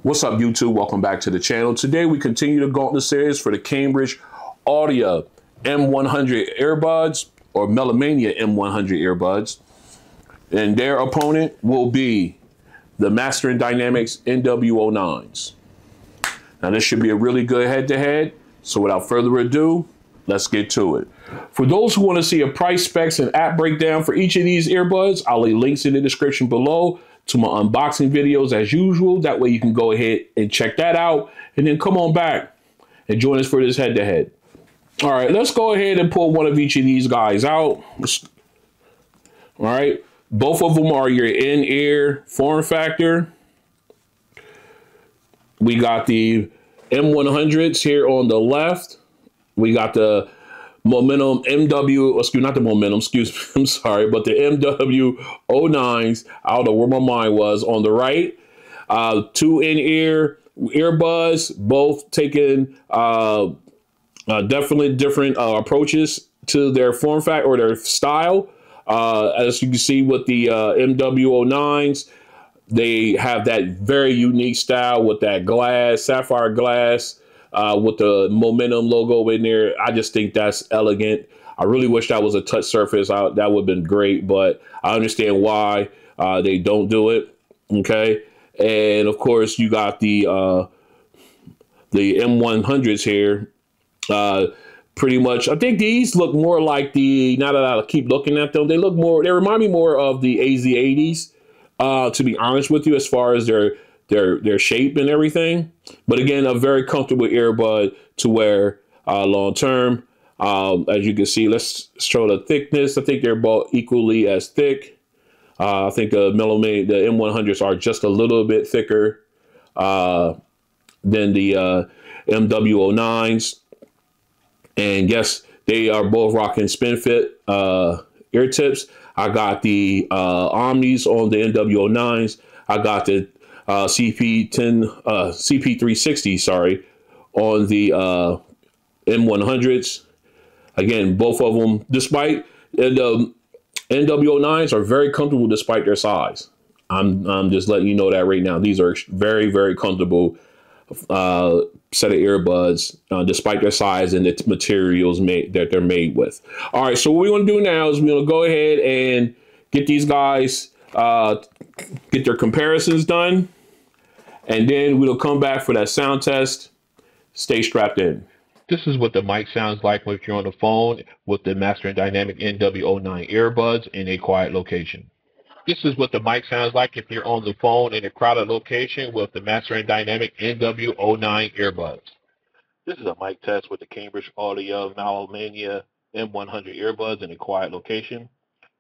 What's up, YouTube? Welcome back to the channel. Today we continue the Gauntlet Series for the Cambridge Audio M100 Earbuds, or Melomania M100 Earbuds. And their opponent will be the Master Dynamics MW09s. Now this should be a really good head-to-head. So without further ado, let's get to it. For those who want to see a price, specs, and app breakdown for each of these earbuds, I'll leave links in the description below to my unboxing videos as usual. That way you can go ahead and check that out, and then come on back and join us for this head-to-head. All right, let's go ahead and pull one of each of these guys out. All right, both of them are your in-ear form factor. We got the M100s here on the left. We got the Momentum MW, excuse, not the Momentum, excuse me, I'm sorry, but the MW09s, I don't know where my mind was, on the right. Two in-ear earbuds, both taking definitely different approaches to their form factor or their style. As you can see with the MW09s, they have that very unique style with that glass, sapphire glass, with the Momentum logo in there. I just think that's elegant. I really wish that was a touch surface. That would have been great, but I understand why they don't do it. Okay, and of course you got the M100s here. Pretty much, I think these look more like the. Now that I keep looking at them, they look more. They remind me more of the AZ80s. To be honest with you, as far as their shape and everything. But again, a very comfortable earbud to wear long term. As you can see, let's show the thickness. I think they're both equally as thick. I think the M100s are just a little bit thicker than the MW09s. And yes, they are both rocking spin fit ear tips. I got the Omnis on the MW09s. I got the CP360, sorry, on the M100s. Again, both of them, despite the MW09s, are very comfortable despite their size. I'm just letting you know that right now. These are very, very comfortable set of earbuds, despite their size and the materials that they're made with. All right, so what we're going to do now is we're going to go ahead and get these guys, get their comparisons done, and then we'll come back for that sound test. Stay strapped in. This is what the mic sounds like if you're on the phone with the Master Dynamic MW09 earbuds in a quiet location. This is what the mic sounds like if you're on the phone in a crowded location with the Master Dynamic MW09 earbuds. This is a mic test with the Cambridge Audio Melomania M100 Earbuds in a quiet location.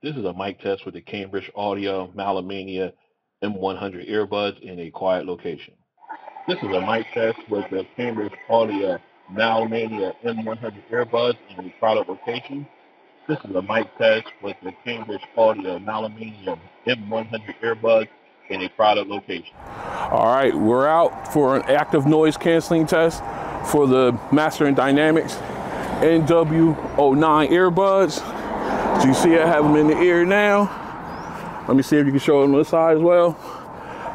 This is a mic test with the Cambridge Audio Melomania M100 Earbuds in a quiet location. This is a mic test with the Cambridge Audio Melomania M100 Earbuds in a crowded location. This is a mic test with the Cambridge Audio Melomania M100 Earbuds in a crowded location. All right, we're out for an active noise canceling test for the Master Dynamics MW09 Earbuds. So you see I have them in the ear now. Let me see if you can show them on this side as well.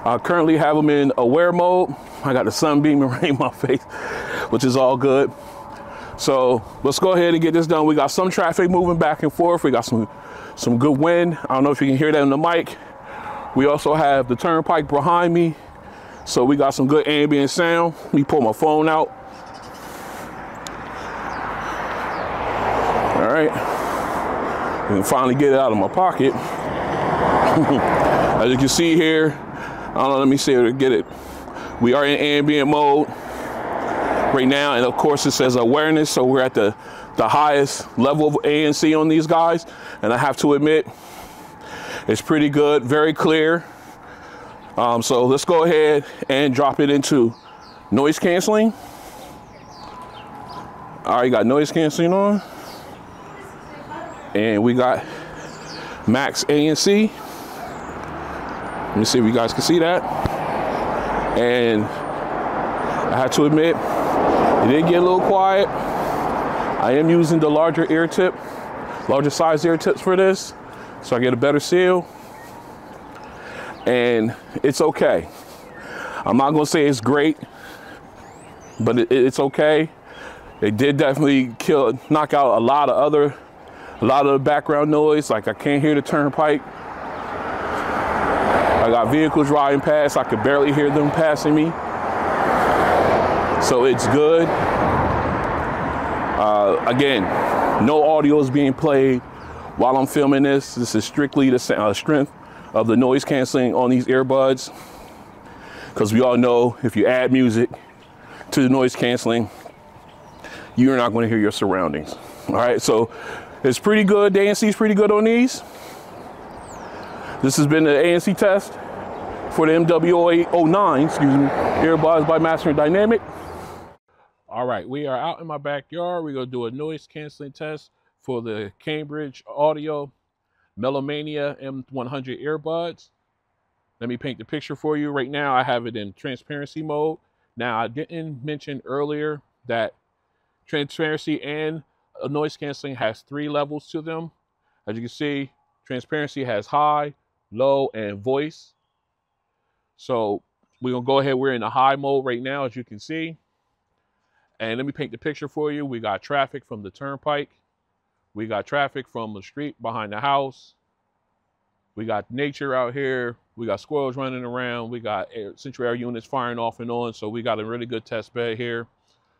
I currently have them in aware mode. I got the sun beaming right in my face, which is all good. So let's go ahead and get this done. We got some traffic moving back and forth. We got some good wind. I don't know if you can hear that in the mic. We also have the turnpike behind me. So we got some good ambient sound. Let me pull my phone out. All right. I can finally get it out of my pocket. As you can see here, I don't know, let me see if I can get it. We are in ambient mode right now, and of course it says awareness, so we're at the highest level of ANC on these guys, and I have to admit it's pretty good, very clear. So let's go ahead and drop it into noise canceling. All right, got noise canceling on, and we got max ANC. Let me see if you guys can see that. And I have to admit, it did get a little quiet. I am using the larger size ear tips for this, so I get a better seal. And it's okay. I'm not gonna say it's great, but it's okay. They did definitely knock out a lot of the background noise. Like I can't hear the turnpike. I got vehicles riding past. I could barely hear them passing me. So it's good. Again, no audio is being played while I'm filming this. This is strictly the strength of the noise canceling on these earbuds. Because we all know if you add music to the noise canceling, you're not going to hear your surroundings. All right, so it's pretty good. The ANC is pretty good on these. This has been the ANC test for the MW09, excuse me, earbuds by Master Dynamic. All right, we are out in my backyard. We're gonna do a noise canceling test for the Cambridge Audio Melomania M100 Earbuds. Let me paint the picture for you. Right now, I have it in transparency mode. Now, I didn't mention earlier that transparency and noise canceling has 3 levels to them. As you can see, transparency has high, low, and voice. So we're gonna go ahead. We're in the high mode right now, as you can see. And let me paint the picture for you. We got traffic from the turnpike. We got traffic from the street behind the house. We got nature out here. We got squirrels running around. We got central air units firing off and on. So we got a really good test bed here.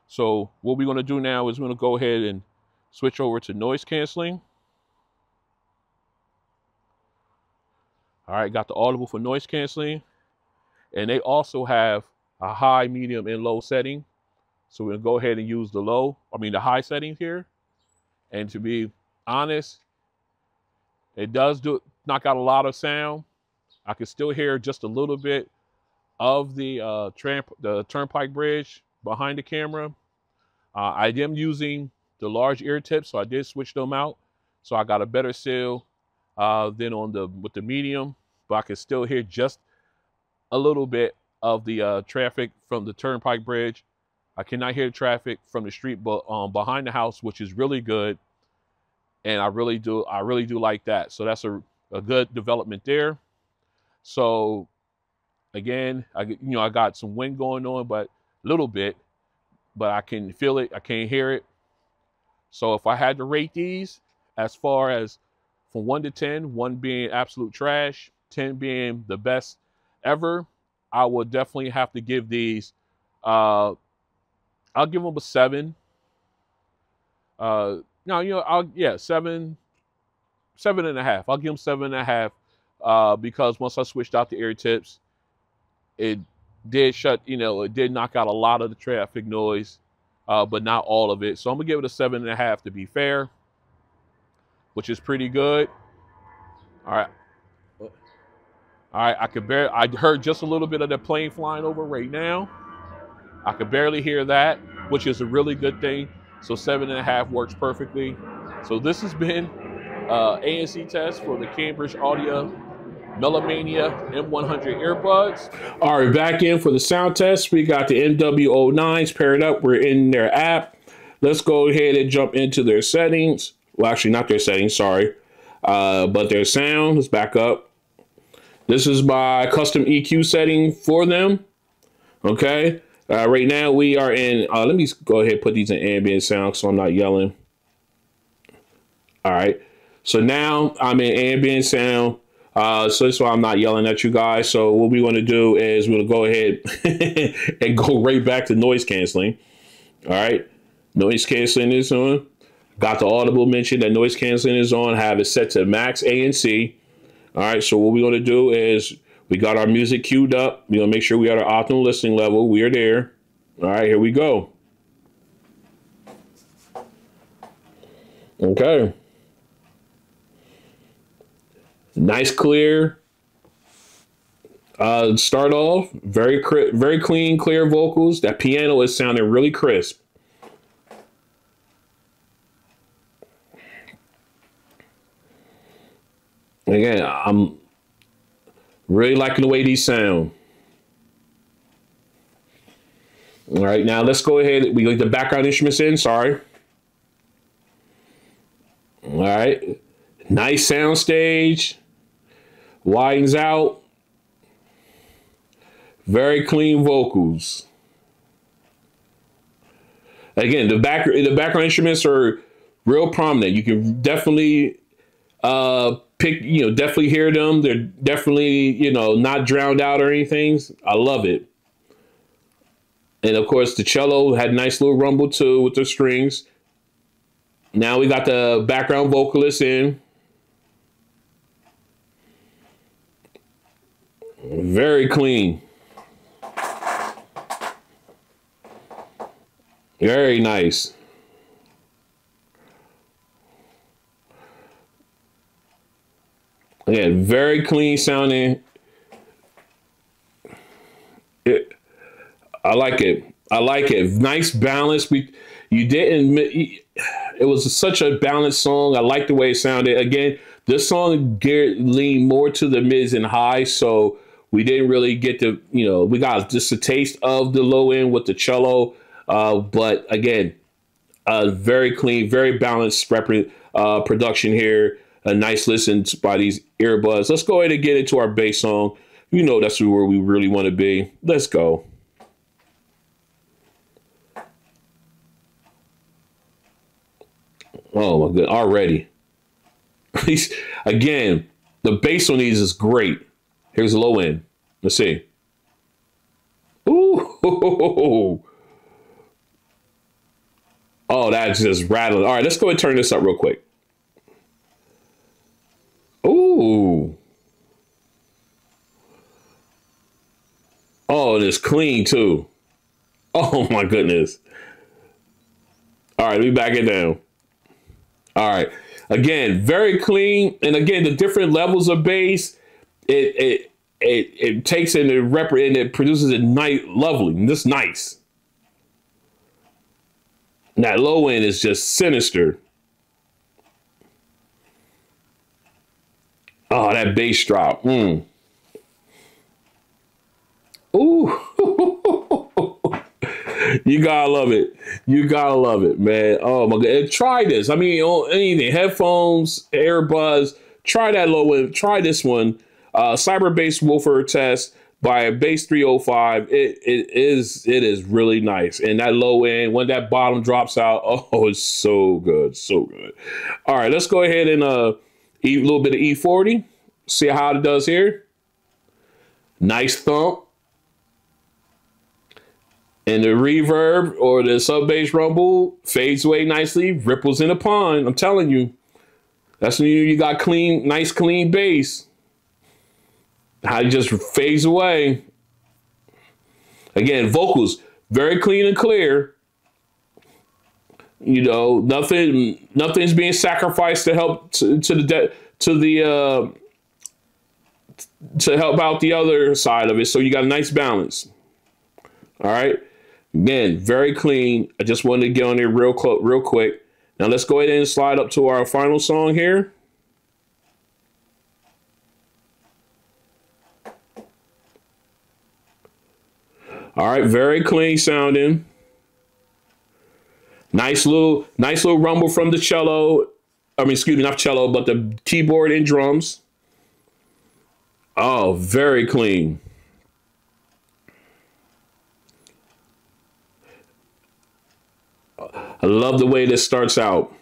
So what we're gonna do now is we're gonna go ahead and switch over to noise canceling. All right, got the audible for noise canceling. And they also have a high, medium, and low setting. So we're gonna go ahead and use the high settings here. And to be honest, it does knock out a lot of sound. I can still hear just a little bit of the turnpike bridge behind the camera. I am using the large ear tips, so I did switch them out. So I got a better seal than with the medium, but I can still hear just a little bit of the traffic from the turnpike bridge. I cannot hear the traffic from the street, but behind the house, which is really good. And I really do like that. So that's a good development there. So again, I got some wind going on, but a little bit, but I can feel it. I can't hear it. So if I had to rate these as far as from 1 to 10, 1 being absolute trash, 10 being the best ever, I would definitely have to give these, I'll give them a 7. No, 7.5. I'll give them 7.5 because once I switched out the ear tips, it did it did knock out a lot of the traffic noise, but not all of it. So I'm gonna give it a 7.5 to be fair, which is pretty good. All right. I heard just a little bit of the plane flying over right now. I could barely hear that, which is a really good thing. So 7.5 works perfectly. So this has been ANC test for the Cambridge Audio Melomania M100 Earbuds. All right, back in for the sound test. We got the MW09s paired up. We're in their app. Let's go ahead and jump into their settings. Well, actually, not their settings, sorry. But their sound. Let's back up. This is my custom EQ setting for them. Okay. Right now we are in, let me go ahead and put these in ambient sound so I'm not yelling. All right. So now I'm in ambient sound. So that's why I'm not yelling at you guys. So what we want to do is we're going to go ahead and go right back to noise canceling. All right. Noise canceling is on. Got the audible mention that noise canceling is on. Have it set to max ANC. All right. So what we're going to do is we got our music queued up. We're going to make sure we are at our optimal listening level. We are there. All right. Here we go. Okay. Nice, clear. Start off very clean, clear vocals. That piano is sounding really crisp. Again, I'm really liking the way these sound. All right, now let's go ahead. We get the background instruments in. Sorry. All right, nice sound stage. Widens out. Very clean vocals. Again, the background instruments are real prominent. You can definitely definitely hear them. They're definitely, not drowned out or anything. I love it. And of course, the cello had a nice little rumble too with the strings. Now we got the background vocalist in. Very clean. Very nice. Again, very clean sounding. I like it. I like it. Nice balance. It was such a balanced song. I like the way it sounded. Again, this song leaned more to the mids and highs, so we didn't really get to, we got just a taste of the low end with the cello. But again, very clean, very balanced production here. A nice listen by these earbuds. Let's go ahead and get into our bass song. That's where we really want to be. Let's go. Oh my God, already. Again, the bass on these is great. Here's the low end. Let's see. Ooh. Oh, that's just rattling. All right, let's go ahead and turn this up real quick. Ooh. Oh, and it's clean too. Oh my goodness. All right, let me back it down. All right. Again, very clean. And again, the different levels of bass, it takes and it produces it lovely. Just nice. And that low end is just sinister. Oh, that bass drop. Ooh. You gotta love it. You gotta love it, man. Oh my God. Try this. I mean, anything. Headphones, earbuds. Try that low end. Try this one. Cyber Bass Woofer Test by Bass 305. It is really nice. And that low end, when that bottom drops out, oh, it's so good. So good. All right, let's go ahead and a little bit of E40. See how it does here. Nice thump. And the reverb or the sub bass rumble fades away nicely, ripples in a pond. I'm telling you, that's when you got clean, nice clean bass. How it just fades away. Again, vocals very clean and clear. Nothing's being sacrificed to help to help out the other side of it. So you got a nice balance. All right. Again, very clean. I just wanted to get on there real quick. Now let's go ahead and slide up to our final song here. All right, very clean sounding. Nice little rumble from the cello. I mean, excuse me, not cello, but the keyboard and drums. Oh, very clean. I love the way this starts out.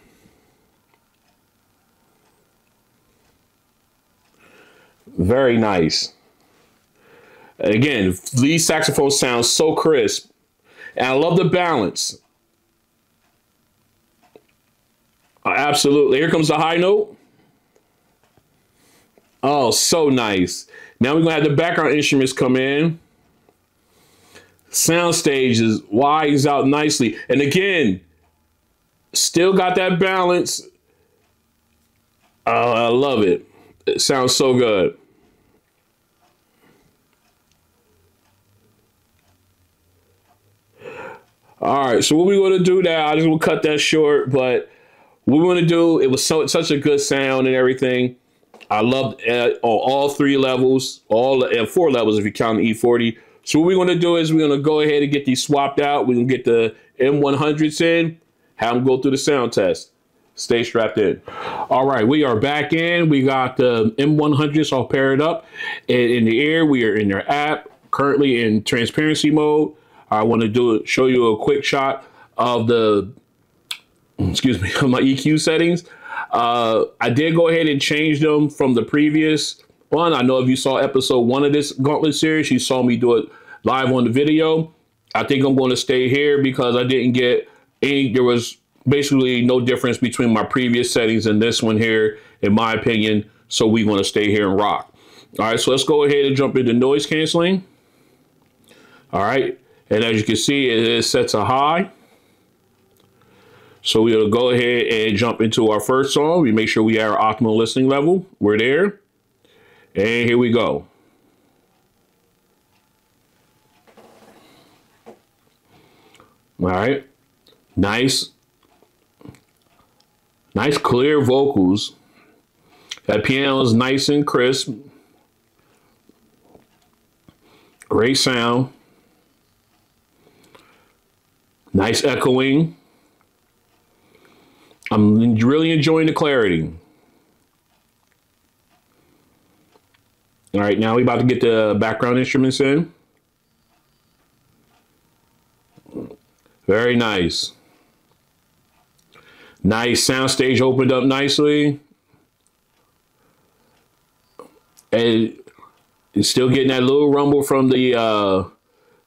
Very nice. Again, lead saxophone sounds so crisp. And I love the balance. Absolutely. Here comes the high note. Oh, so nice. Now we're going to have the background instruments come in. Sound stage is wise out nicely. And again, still got that balance. Oh, I love it. It sounds so good. All right, so what we want to do now, I just want to cut that short, but what we want to do, it was such a good sound and everything. I loved all three levels, and 4 levels if you count the E40. So what we're going to do is we're going to go ahead and get these swapped out. We're going to get the M100s in, have them go through the sound test. Stay strapped in. All right, we are back in. We got the M100s all paired up. And in the air, we are in their app. currently in transparency mode. I want to show you a quick shot of the, excuse me, my EQ settings. I did go ahead and change them from the previous one. I know if you saw episode 1 of this Gauntlet series, you saw me do it live on the video. I think I'm going to stay here because I didn't get any, there was basically no difference between my previous settings and this one here, in my opinion. So we're going to stay here and rock. All right, so let's go ahead and jump into noise canceling. All right, and as you can see, it is set to high. So we'll go ahead and jump into our first song. We make sure we have our optimal listening level. We're there. And here we go. All right. Nice clear vocals. That piano is nice and crisp. Great sound. Nice echoing. I'm really enjoying the clarity. All right, now we're about to get the background instruments in. Very nice. Nice soundstage opened up nicely. And it's still getting that little rumble from the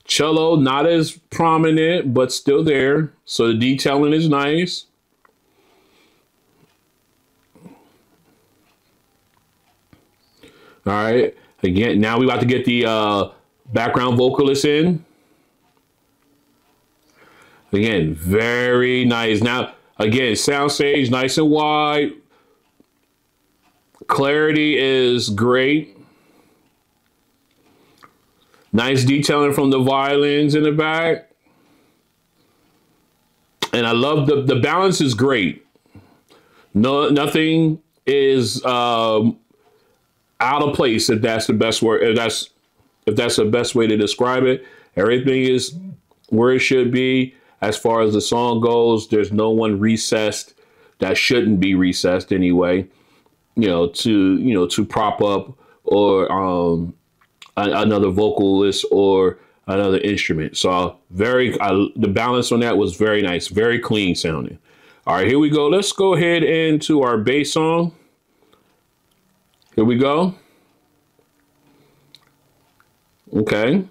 cello, not as prominent, but still there. So the detailing is nice. All right, again, now we're about to get the background vocalist in. Again, very nice. Now, again, soundstage nice and wide. Clarity is great. Nice detailing from the violins in the back. And I love the balance is great. No, nothing is out of place, if that's the best word, if that's the best way to describe it. Everything is where it should be. As far as the song goes, there's no one recessed that shouldn't be recessed anyway, to prop up or another vocalist or another instrument. So the balance on that was very nice, very clean sounding. All right, here we go. Let's go ahead into our bass song. Here we go. Okay.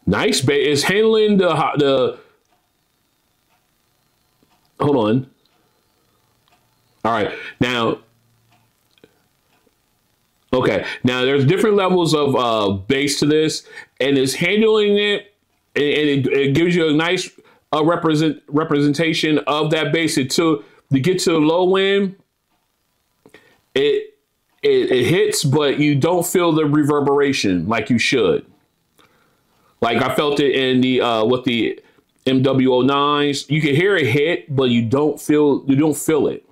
Nice bass. It's handling the. Hold on. All right. Now. Okay. Now there's different levels of bass to this, and it's handling it, and it gives you a nice representation of that bass. To get to the low end. It hits, but you don't feel the reverberation like you should. Like I felt it in the with the MW09s. You can hear it hit, but you don't feel it.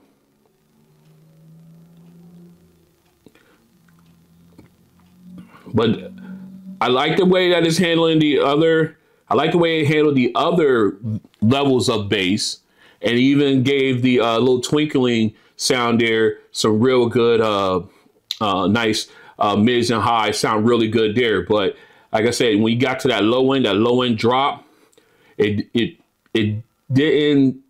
But I like the way that it's handling the other. I like the way it handled the other levels of bass, and even gave the little twinkling sound there some real good, nice mids and highs sound really good there. But like I said, when you got to that low end drop, it didn't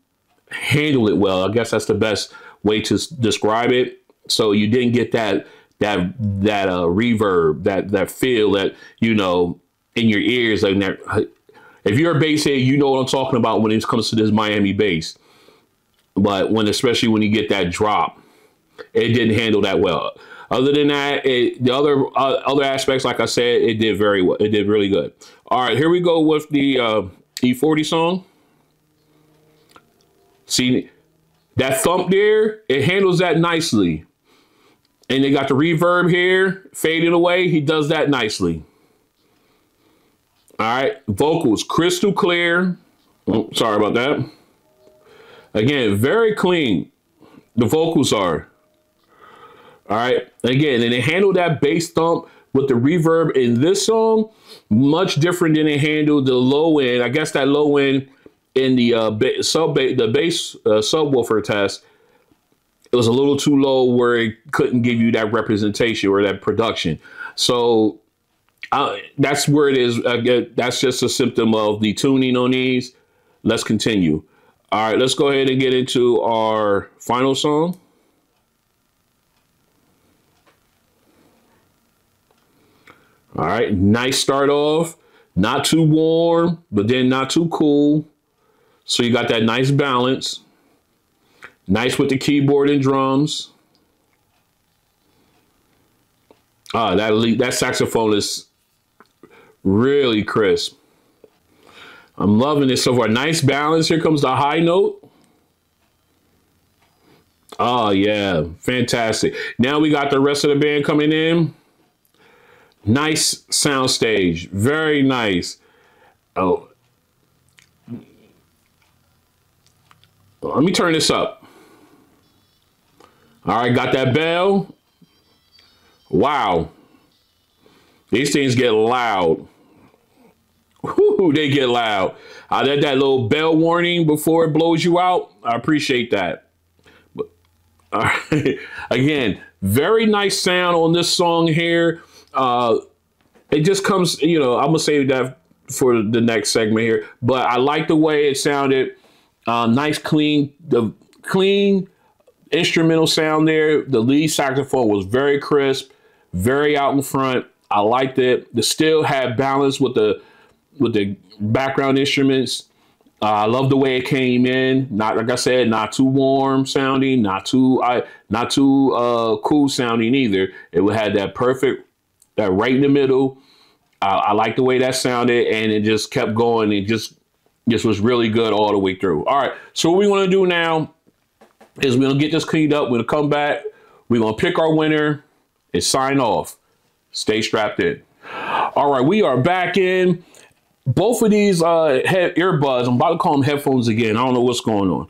handle it well. I guess that's the best way to describe it. So you didn't get that reverb, that feel that in your ears. Like that, if you're a bass head, you know what I'm talking about when it comes to this Miami bass. But especially when you get that drop, it didn't handle that well. Other than that, the other aspects, like I said, it did very well. It did really good. All right, here we go with the E40 song. See that thump there? It handles that nicely. And they got the reverb here fading away. He does that nicely. All right, vocals crystal clear. Oh, sorry about that. Again, very clean. The vocals are. All right. Again, and they handle that bass thump with the reverb in this song much different than they handled the low end. I guess that low end in the bass subwoofer test, it was a little too low where it couldn't give you that representation or that production. So that's where it is. Again, that's just a symptom of the tuning on these. Let's continue. All right, let's go ahead and get into our final song. All right, nice start off. Not too warm, but then not too cool. So you got that nice balance. Nice with the keyboard and drums. That saxophone is really crisp. I'm loving it so far. Nice balance. Here comes the high note. Oh, yeah. Fantastic. Now we got the rest of the band coming in. Nice sound stage. Very nice. Oh. Let me turn this up. All right, got that bell. Wow. These things get loud. Whoo, they get loud. I did that little bell warning before it blows you out. I appreciate that. But, all right. Again, very nice sound on this song here. It just comes, I'm going to save that for the next segment here. But I like the way it sounded. Nice, clean instrumental sound there. The lead saxophone was very crisp, very out in front. I liked it. The still had balance with the background instruments. I love the way it came in. Not, like I said, not too warm sounding, not too cool sounding either. It had that perfect, that right in the middle. I like the way that sounded, and it just kept going. It just was really good all the way through. All right, so what we want to do now is we're going to get this cleaned up. We're going to come back. We're going to pick our winner and sign off. Stay strapped in. All right, we are back in. Both of these earbuds, I'm about to call them headphones again. I don't know what's going on.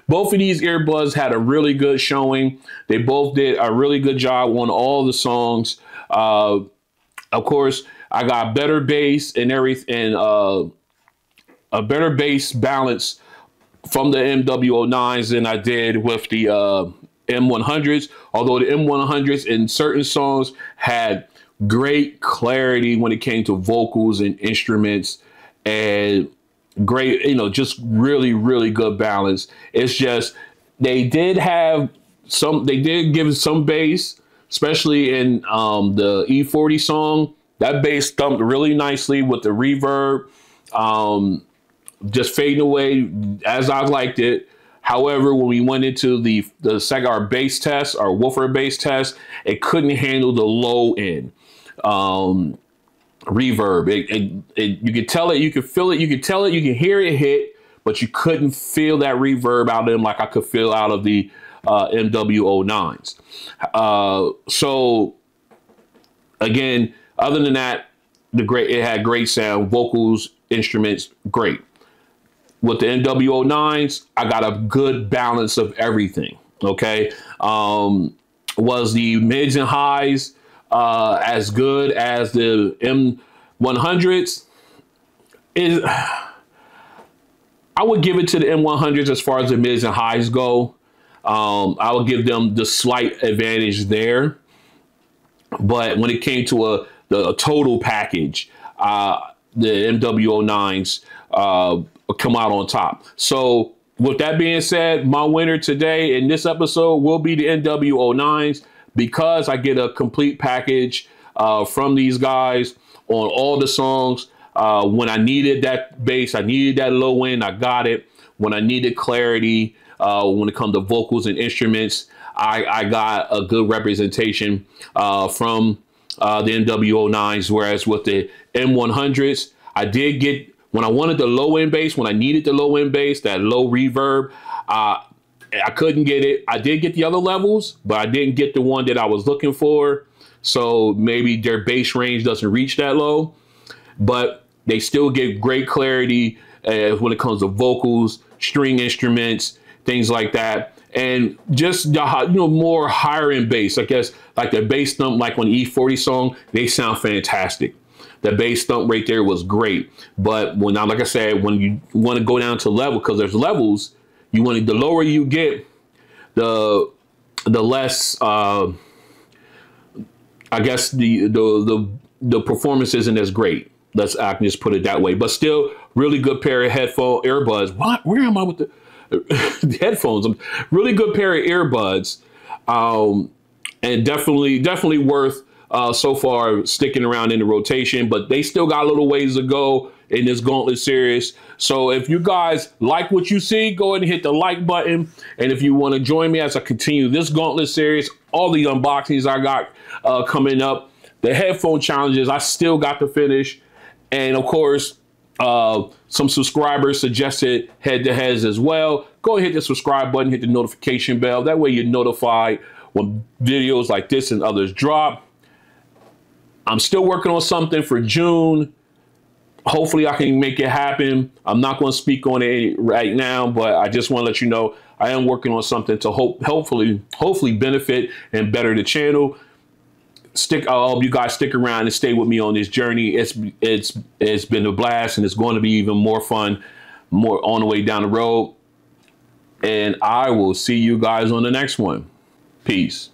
Both of these earbuds had a really good showing. They both did a really good job on all the songs. Of course, I got better bass and everything, a better bass balance from the MW09s than I did with the M100s. Although the M100s in certain songs had great clarity when it came to vocals and instruments, and great, just really, really good balance. It's just they did give some bass, especially in the E40 song. That bass thumped really nicely with the reverb, just fading away as I liked it. However, when we went into our bass test, our woofer bass test, it couldn't handle the low end reverb. You could tell it, you could feel it, you could tell it, you can hear it hit, but you couldn't feel that reverb out of them like I could feel out of the MW09s. So again, other than that, it had great sound, vocals, instruments, great. With the MW09s, I got a good balance of everything. Okay, was the mids and highs as good as the M100s? I would give it to the M100s as far as the mids and highs go. I would give them the slight advantage there. But when it came to the total package, the MW09s come out on top. So with that being said, my winner today in this episode will be the MW09s, because I get a complete package from these guys on all the songs. When I needed that bass, I needed that low end, I got it. When I needed clarity, when it comes to vocals and instruments, I got a good representation from the MW09s, whereas with the M100s, I did get, when I wanted the low end bass, when I needed the low end bass, that low reverb, I couldn't get it. I did get the other levels, but I didn't get the one that I was looking for. So maybe their bass range doesn't reach that low, but they still get great clarity when it comes to vocals, string instruments, things like that. And just more higher end bass, I guess, like the bass thump, like on the E40 song, they sound fantastic. The bass thump right there was great. But like I said, when you want to go down to level, because there's levels, the lower you get, the less I guess the performance isn't as great. I can just put it that way. But still, really good pair of earbuds. What? Where am I with the headphones? Really good pair of earbuds, and definitely worth so far sticking around in the rotation. But they still got a little ways to go in this Gauntlet series. So if you guys like what you see, go ahead and hit the like button. And if you want to join me as I continue this Gauntlet series, all the unboxings I got coming up, the headphone challenges I still got to finish, and of course, some subscribers suggested head-to-heads as well. Go ahead and hit the subscribe button, hit the notification bell. That way you're notified when videos like this and others drop. I'm still working on something for June. Hopefully I can make it happen. I'm not going to speak on it right now, but I just want to let you know I am working on something to hopefully benefit and better the channel. I hope you guys stick around and stay with me on this journey. It's been a blast, and it's going to be even more fun, more on the way down the road. And I will see you guys on the next one. Peace.